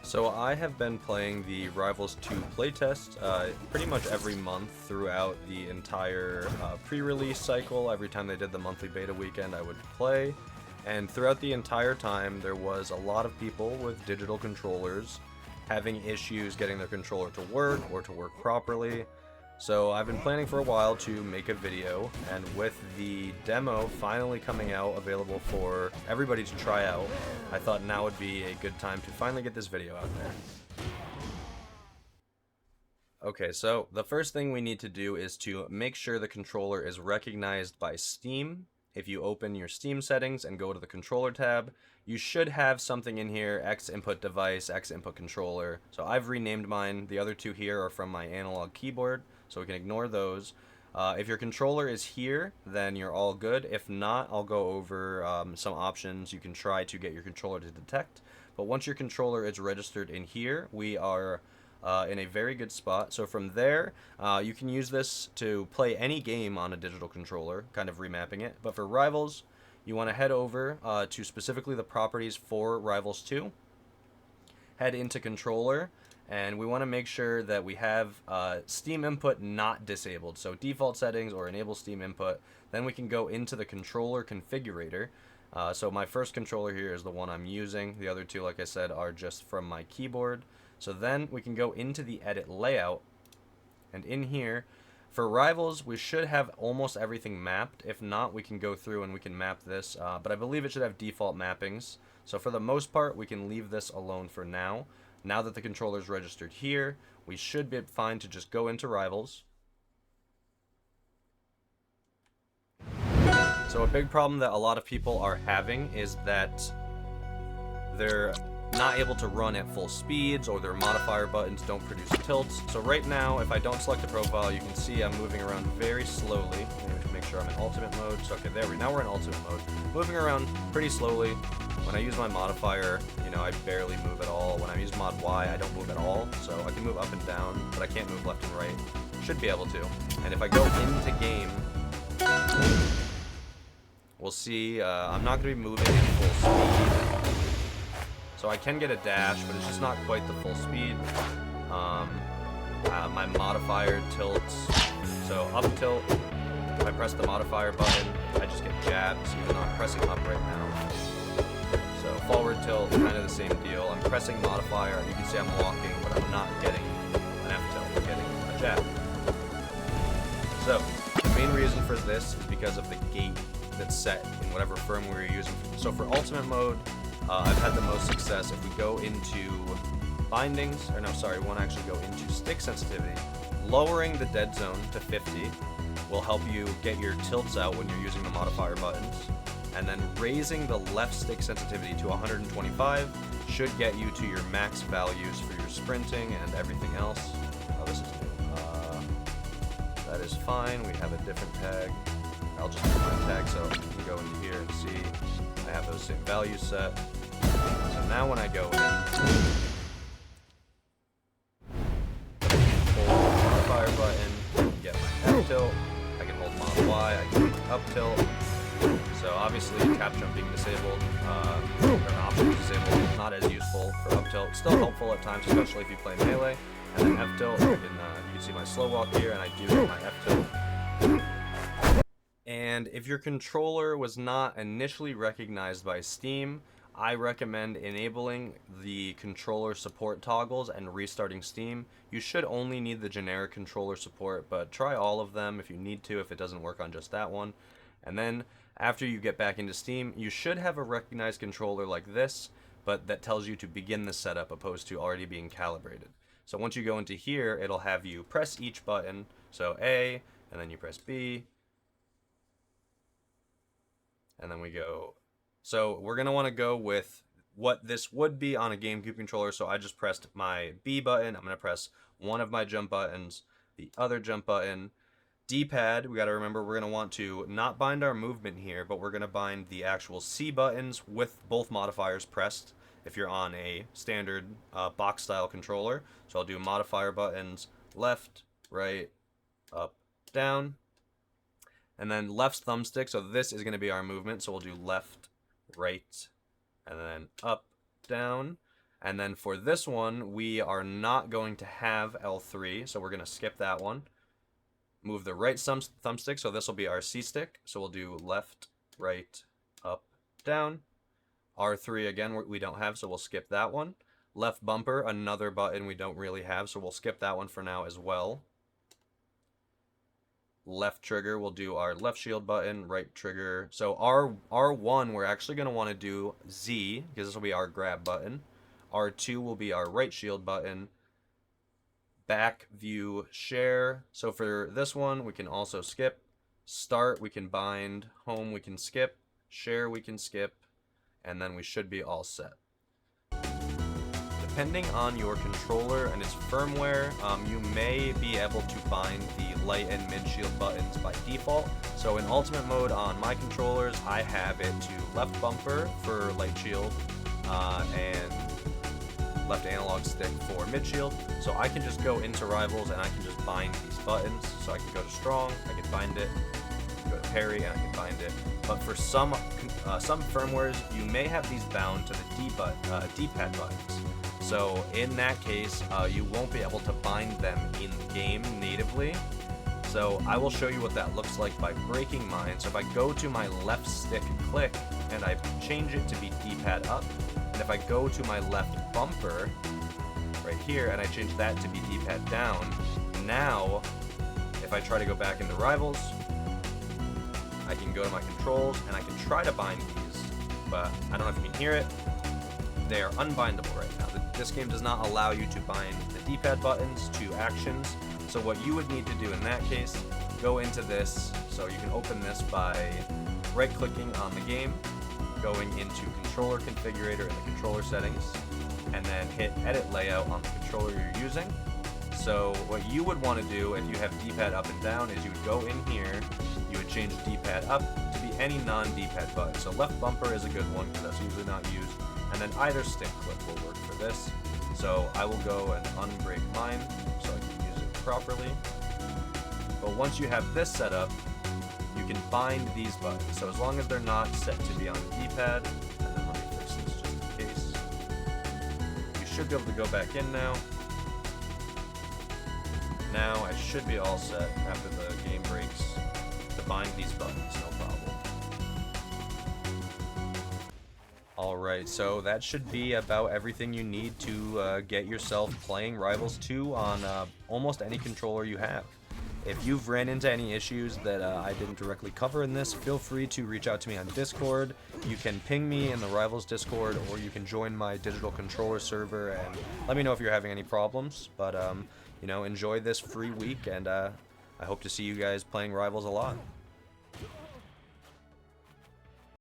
So I have been playing the Rivals 2 playtest pretty much every month throughout the entire pre-release cycle. Every time they did the monthly beta weekend, I would play. And throughout the entire time, there was a lot of people with digital controllers having issues getting their controller to work or to work properly. So I've been planning for a while to make a video, and with the demo finally coming out available for everybody to try out, I thought now would be a good time to finally get this video out there. Okay, so the first thing we need to do is to make sure the controller is recognized by Steam. If you open your Steam settings and go to the controller tab, you should have something in here, X input device, X input controller. So I've renamed mine. The other two here are from my analog keyboard, so we can ignore those. If your controller is here, then you're all good. If not, I'll go over some options you can try to get your controller to detect. But once your controller is registered in here, we are in a very good spot. So from there, you can use this to play any game on a digital controller, kind of remapping it. But for Rivals, you want to head over to specifically the properties for Rivals 2, head into controller, and we want to make sure that we have Steam input not disabled. So default settings or enable Steam input. Then we can go into the controller configurator. So my first controller here is the one I'm using. The other two, like I said, are just from my keyboard. So then we can go into the edit layout, and in here, for Rivals, we should have almost everything mapped. If not, we can go through and we can map this, but I believe it should have default mappings. So for the most part, we can leave this alone for now. Now that the controller is registered here, we should be fine to just go into Rivals. So a big problem that a lot of people are having is that they're not able to run at full speeds, or their modifier buttons don't produce tilts. So right now, if I don't select a profile, you can see I'm moving around very slowly. Make sure I'm in ultimate mode. So okay, now we're in ultimate mode. Moving around pretty slowly. When I use my modifier, I barely move at all. When I use mod Y, I don't move at all. So I can move up and down, but I can't move left and right. Should be able to. And if I go into game, we'll see I'm not going to be moving at full speed. So I can get a dash, but it's just not quite the full speed. My modifier tilts. So up tilt, if I press the modifier button, I just get jabs, even though I'm pressing up right now. So forward tilt, kind of the same deal. I'm pressing modifier, you can see I'm walking, but I'm not getting an F tilt, I'm getting a jab. So the main reason for this is because of the gate that's set in whatever firmware you're using. So for ultimate mode, I've had the most success if we go into bindings, or no, sorry, we want to actually go into stick sensitivity. Lowering the dead zone to 50 will help you get your tilts out when you're using the modifier buttons. And then raising the left stick sensitivity to 125 should get you to your max values for your sprinting and everything else. Oh, this is new. That is fine. We have a different tag. I'll just put my tag so you can go into here and see I have those same values set. So now when I go in, hold the modifier button, I can get my F tilt, I can hold mod Y, I can get my up tilt. So obviously tap jump being disabled, or an option disabled, not as useful for up tilt. Still helpful at times, especially if you play melee. And then F tilt, you can see my slow walk here, and I do get my F tilt. And if your controller was not initially recognized by Steam, I recommend enabling the controller support toggles and restarting Steam. You should only need the generic controller support, but try all of them if you need to, if it doesn't work on just that one. And then after you get back into Steam, you should have a recognized controller like this, but that tells you to begin the setup opposed to already being calibrated. So once you go into here, it'll have you press each button, so A, and then you press B, and then we go. So we're going to want to go with what this would be on a GameCube controller. So I just pressed my B button. I'm going to press one of my jump buttons, the other jump button. D-pad, we got to remember we're going to want to not bind our movement here, but we're going to bind the actual C buttons with both modifiers pressed if you're on a standard box style controller. So I'll do modifier buttons left, right, up, down. And then left thumbstick, so this is going to be our movement, so we'll do left, right, and then up, down. And then for this one, we are not going to have L3, so we're going to skip that one. Move the right thumbstick, so this will be our C stick. So we'll do left, right, up, down. R3 again, we don't have, so we'll skip that one. Left bumper, another button we don't really have, so we'll skip that one for now as well. Left trigger, we'll do our left shield button. Right trigger, so R1 we're actually going to want to do Z, because this will be our grab button. R2 will be our right shield button. Back view share, so for this one we can also skip. Start we can bind, home we can skip, share we can skip, and then we should be all set. Depending on your controller and its firmware, you may be able to bind the light and mid shield buttons by default. So in ultimate mode on my controllers, I have it to left bumper for light shield and left analog stick for mid shield. So I can just go into Rivals and I can just bind these buttons. So I can go to strong, I can bind it, go to parry, and I can bind it. But for some firmwares, you may have these bound to the D-pad buttons. So in that case, you won't be able to bind them in game natively. So I will show you what that looks like by breaking mine. So if I go to my left stick click and I change it to be D-pad up, and if I go to my left bumper right here and I change that to be D-pad down, now if I try to go back into Rivals, I can go to my controls and I can try to bind these, but I don't know if you can hear it. They are unbindable right now. This game does not allow you to bind the D-pad buttons to actions. So what you would need to do in that case, go into this. So you can open this by right-clicking on the game, going into controller configurator in the controller settings, and then hit edit layout on the controller you're using. So what you would want to do if you have D-pad up and down is you would go in here, you would change D-pad up to be any non-D-pad button. So left bumper is a good one because that's usually not used. And then either stick click will work for this. So I will go and unbreak mine so I can use it properly. But once you have this set up, you can bind these buttons. So as long as they're not set to be on the D-pad, and then let me fix this just in case. You should be able to go back in now. Now I should be all set after the game breaks to bind these buttons, no problem. Alright, so that should be about everything you need to get yourself playing Rivals 2 on almost any controller you have. If you've ran into any issues that I didn't directly cover in this, feel free to reach out to me on Discord. You can ping me in the Rivals Discord, or you can join my digital controller server and let me know if you're having any problems. But, you know, enjoy this free week, and I hope to see you guys playing Rivals a lot.